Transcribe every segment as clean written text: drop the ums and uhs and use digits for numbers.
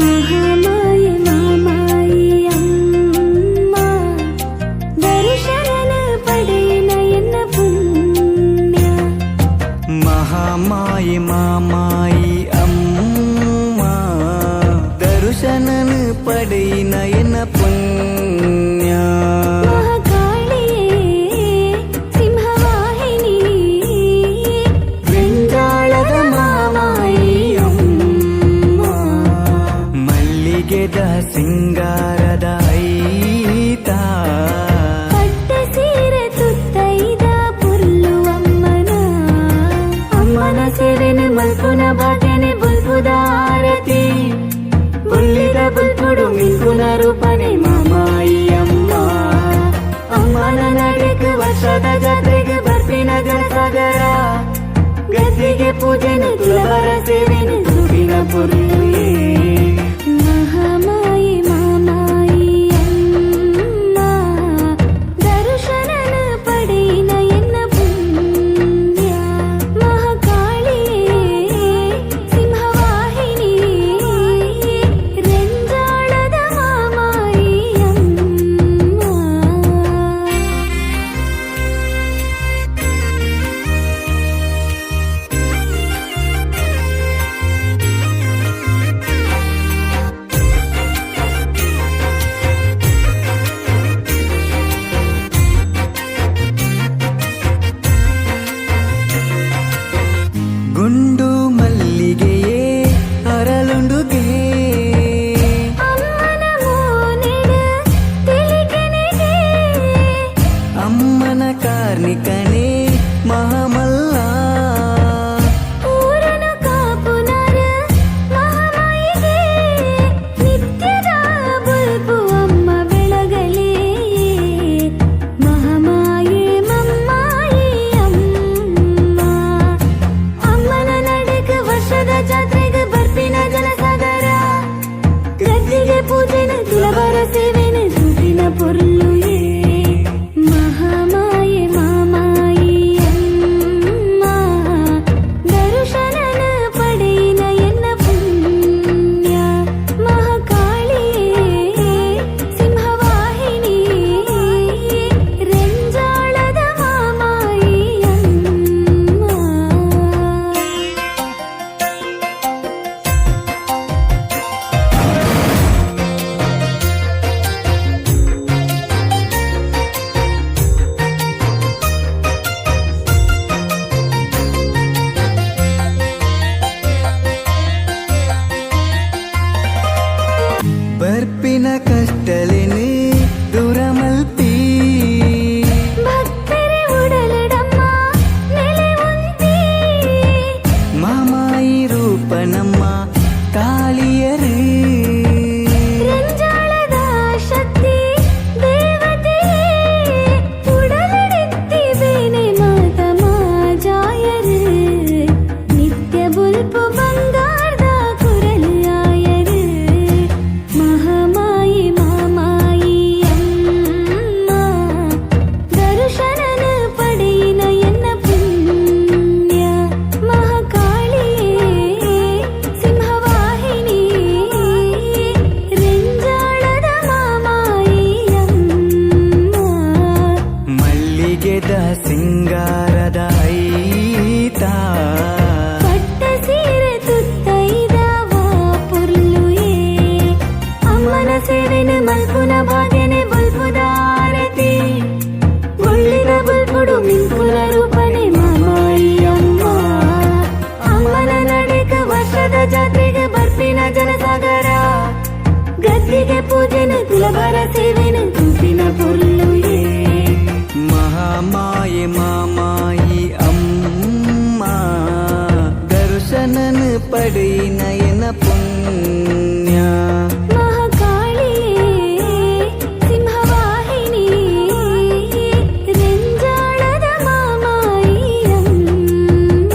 ಮಹಾಮಾಯೆ ಮಾಮಾಯಿ ಅಮ್ಮ ದರ್ಶನ ಪಡೆಯಿನ ಎನ್ನ ಪುಣ್ಯ. ಮಹಾಮಾಯಿ ಮಾಮಾಯಿ ಅಮ್ಮ ದರ್ಶನ ಪಡೆಯಿನ ಎನ್ನ ಪುಣ್ಯ. ಮಹಾಕಾಳಿಯೇ ಸಿಂಹವಾಹಿನಿ ವೆಂಜಾಳದ ಮಾಮಾಯಿ ಅಮ್ಮ ಮಲ್ಲಿಗೆದ ಸಿಂಗಾರದ ಐತ ಪಟ್ಟ ಸೀರೆ ತುತ್ತೈದ ಪುರ್ಲು ಅಮ್ಮನ ಅಮ್ಮನ ಸೇವೆನ ಮಲ್ಪುನ ಭಾಗ್ಯನೆ ಬುಲ್ಬುದಾರತಿ ಬುಲ್ಲಿದ ಬುಲ್ಪುಡು ಮಿಲ್ಪುನ ರೂಪನೆ ಮಾಮಾಯಿ ಅಮ್ಮ. ಅಮ್ಮನ ನಡೆಗೆ ವರ್ಷದ ಜಾತ್ರೆಗೆ ಬರ್ಪಿನ ಜಲಸಾಗರ ಗದ್ದಿಗೆ ಪೂಜೆನ ತುಲವರ ಸೇವೆನ ದುಡಿನ ಪುರ್ಲುಯೇ. ಮಹಾಮಾಯಿ ಮಾಮಾಯಿ ಅಮ್ಮ ದರ್ಶನ ಪಡೆಯಿನ ಎನ್ನ ಪುಣ್ಯ. ಮಹಾಕಾಳಿಯೇ ಸಿಂಹವಾಹಿನಿ ರೆಂಜಾಳದ ಮಾಮಾಯಿ ಅಮ್ಮ. ಗುಂಡು ಮಲ್ಲಿಗೆಯೇ ಅರಳುಂಡುಗೆ ಅಮ್ಮನ ಮೋನೆಡ ತಿಳಿಕೆನೆಗೆ ಅಮ್ಮನ ಕಾರ್ಣಿಕನೇ ಮಹಾಮಲ್ಲ ಊರನ ಕಾಪುನರ ಮಹಾಮಾಯಿಗೆ ನಿತ್ಯದ ಬಲ್ಪು ಅಮ್ಮ ಬೆಳಗಲೇ. ಮಹಾಮಾಯೆ ಮಮ್ಮಾಯಿ ಅಮ್ಮ ಅಮ್ಮನ ನಡೆಗ ವರ್ಷದ ಜಾತ್ರೆಗೆ ಬರ್ಪಿನ ಜಲಸಾಗರ ಗದ್ದಿಗೆ ಪೂಜೆನ ತುಲವರ ಸೇವೆನ ದುಡ್ಡಿನ ಪೊರ್ಲುಯೇ. ಮಹಾಮಾಯೆ ಮಾಮಾಯಿ ಅಮ್ಮ ದರ್ಶನ ಪಡೆಯಿನ ಎನ್ನ ಪುಣ್ಯ. ಮಹಾಕಾಳಿಯೇ ಸಿಂಹವಾಹಿನಿ ರೆಂಜಾಳದ ಮಾಮಾಯಿ ಅಮ್ಮ. ಬರ್ಪಿನ ಕಷ್ಟಲೇನು ದೂರ ಮಲ್ಪಿ ಭಕ್ತರೆ ಉಡಲಡಮ್ಮ ನೆಲೆ ಉಂಟಿ ಮಾಮಾಯಿ ರೂಪ ನಮ್ಮ ಕಾಳಿಯರು ರಂಜಾಳದ ಶಕ್ತಿ ದೇವತೆಯೇ ಉಡಲಡೆತ್ತಿ ಬೇನೆ ಮಾತ ಮಾಜಾಯರು ನಿತ್ಯ ಬುಲ್ಪು ಬಂಗಾರದ ಕುರಲು ಆಯರು. ಮಹಾಮಾಯಿ ಮಾಮಾಯಿ ಅಮ್ಮ ದರ್ಶನ ಪಡೆಯಿನ ಎನ್ನ ಪುಣ್ಯ. ಮಹಾಕಾಳಿಯೇ ಸಿಂಹವಾಹಿನಿ ರೆಂಜಾಳದ ಮಾಮಾಯಿ ಅಮ್ಮ ಮಲ್ಲಿಗೆದ ಸಿಂಗಾರದ ಐತ ಪಟ್ಟ ಸೀರೆ ತುತ್ತೈದ ಪುರ್ಲುಯೇ. ಅಮ್ಮನ ಸೇವೆನ ಮಲ್ಪುನ ಭಾಗ್ಯನೆ ಬುಲ್ಬುದಾರತಿ ಬುಳ್ಳಿದ ಬುಲ್ಬುಡು ಮಿಲ್ಪುನ ರೂಪನೆ ಮಾಮಾಯಿ ಅಮ್ಮ. ಅಮ್ಮನ ನಡೆಗ ವರ್ಷದ ಜಾತ್ರೆಗೆ ಬರ್ಪಿನ ಜಲಸಾಗರ ಗದ್ದಿಗೆ ಪೂಜೆನ ತುಲವರ ಸೇವೆನ ದುಡ್ಡಿನ ಪೊರ್ಲುಯೇ. ಮಹಾಮಾಯಿ ಮಾಮಾಯಿ ಅಮ್ಮ ದರ್ಶನ ಪಡೆಯಿನ ಎನ್ನ ಪುಣ್ಯ. ಮಹಾಕಾಳಿಯೇ ಸಿಂಹವಾಹಿನಿ ರೆಂಜಾಳದ ಮಾಮಾಯಿ ಅಮ್ಮ.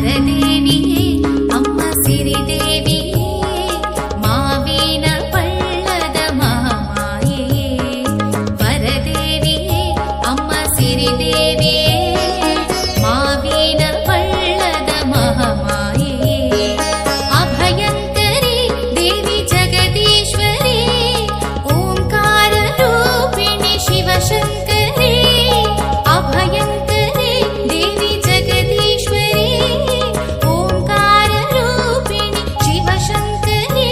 ವರದೇವಿಯೇ ಅಮ್ಮ ಸಿರಿದೇವಿಯೇ ಮಾವಿನ ಪಳ್ಳದ ಮಹಾಮಾಯೆಯೇ ವರದೇವಿಯೇ ಅಮ್ಮ ಸಿರಿದೇವಿಯೇ ಮಾವಿನ ಪಳ್ಳದ ಮಹಾಮಾಯೆಯೇ ಅಭಯಂಕರಿ ದೇವಿ ಜಗದೀಶ್ವರಿ ಓಂಕಾರ ರೂಪಿಣಿ ಶಿವಶಂಕರಿ ಅಭಯಂಕರಿ ದೇವಿ ಜಗದೀಶ್ವರಿ ಓಂಕಾರ ರೂಪಿಣಿ ಶಿವಶಂಕರಿ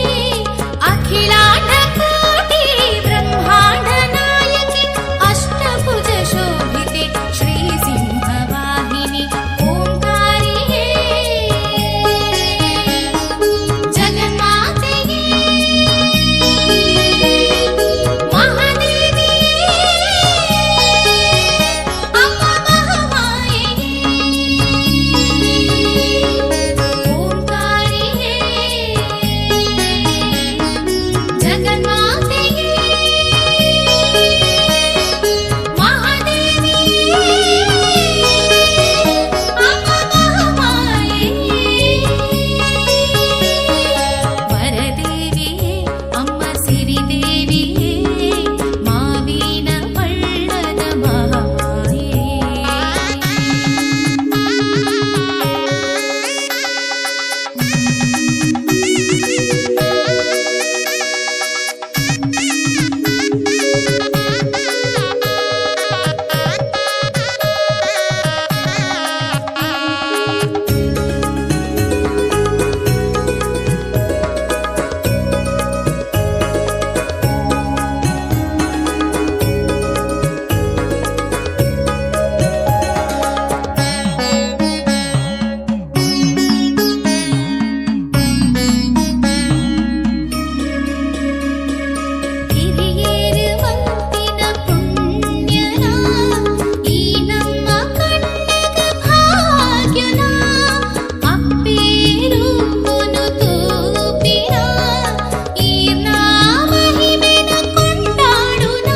ಅಖಿಲಾಂಡ ಕೋಟಿ ಬ್ರಹ್ಮಾಂಡ ನಾಯಕಿ ಅಷ್ಟಭುಜ ಶೋಭಿತೆ ಶ್ರೀ ಸಿಂಹವಾಹಿನಿ ಓಂಕಾರಿಯೇ ಜಗನ್ಮಾತೆಯೇ ಮಹಾದೇವಿಯೇ ಅಮ್ಮ ಮಹಾಮಾಯೆಯೇ ಓಂಕಾರಿಯೇ ಜಗನ್ಮಾತೆಯೇ ಮಹಾದೇವಿಯೇ ಅಮ್ಮ ಮಹಾಮಾಯೆಯೇ ವರದೇವಿಯೇ ಅಮ್ಮ ಸಿರಿದೇವಿಯೇ ಮಾವಿನ ಪಳ್ಳದ ಮಹಾಮಾಯೆಯೇ ಹಿರಿಯೇರು ಮಂತಿನ ಪುಣ್ಯನ ಈ ನಮ್ಮ ಕಣ್ಣಗ ಭಾಗ್ಯನ ಅಪ್ಪೇರು ಕೊನು ತೂಪಿನ ಈ ಮಹಿಮೆನ ಕೊಂಡಾಡುನ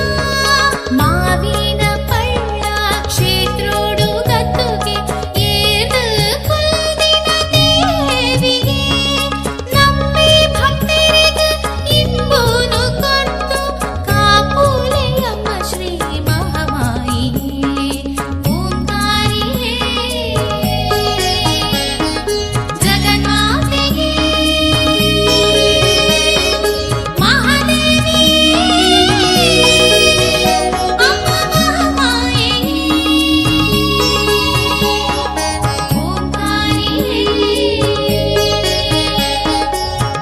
ಮಾವಿನ ಪಳ್ಳ ಕ್ಷೇತ್ರೋಡು ಗದ್ದುಗೆ ಏದು ಕುಲ್ದಿನ ದೇವಿಗೆ ನಂಬಿ ಭಕ್ತರಿಗ ಇಂಬೂನು ಕೊಟ್ಟು ಕಾಪುಲೆಯಮ್ಮ ಶ್ರೀ ಮಹಾಮಾಯಿಯೇ ಓಂಕಾರಿಯೇ ಜಗನ್ಮಾತೆಯೇ ಮಹಾದೇವಿಯೇ ಅಮ್ಮ ಮಹಾಮಾಯೆಯೇ ಓಂಕಾರಿಯೇ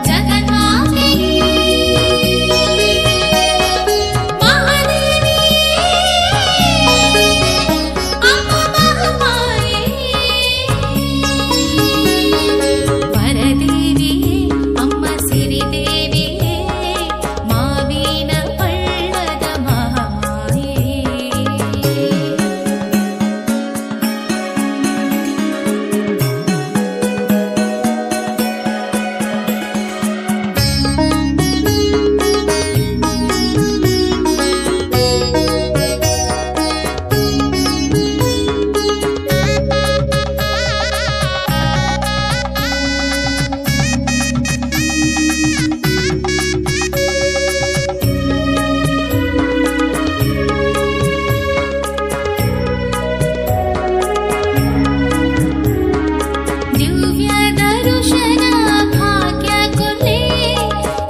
ಜಗನ್ಮಾತೆಯೇ ಮಹಾದೇವಿಯೇ ಅಮ್ಮ ಮಹಾಮಾಯೆಯೇ ವರದೇವಿಯೇ ಅಮ್ಮ ಸಿರಿದೇವಿಯೇ ಮಾವಿನ ಪಳ್ಳದ ಮಹಾಮಾಯೆಯೇ ದಿವ್ಯ ದರುಶನ ಭಾಗ್ಯ ಕೊಲೆ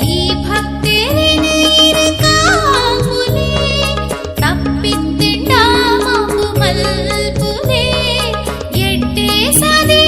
ಈ ಭಕ್ತರಿನ ಕಾಪುಲೆ ತಪ್ಪಿತ್ತಿಂಡ ಮಗು ಮಲ್ಪುಲೆ ಎಡ್ಡೆ ಸದಿ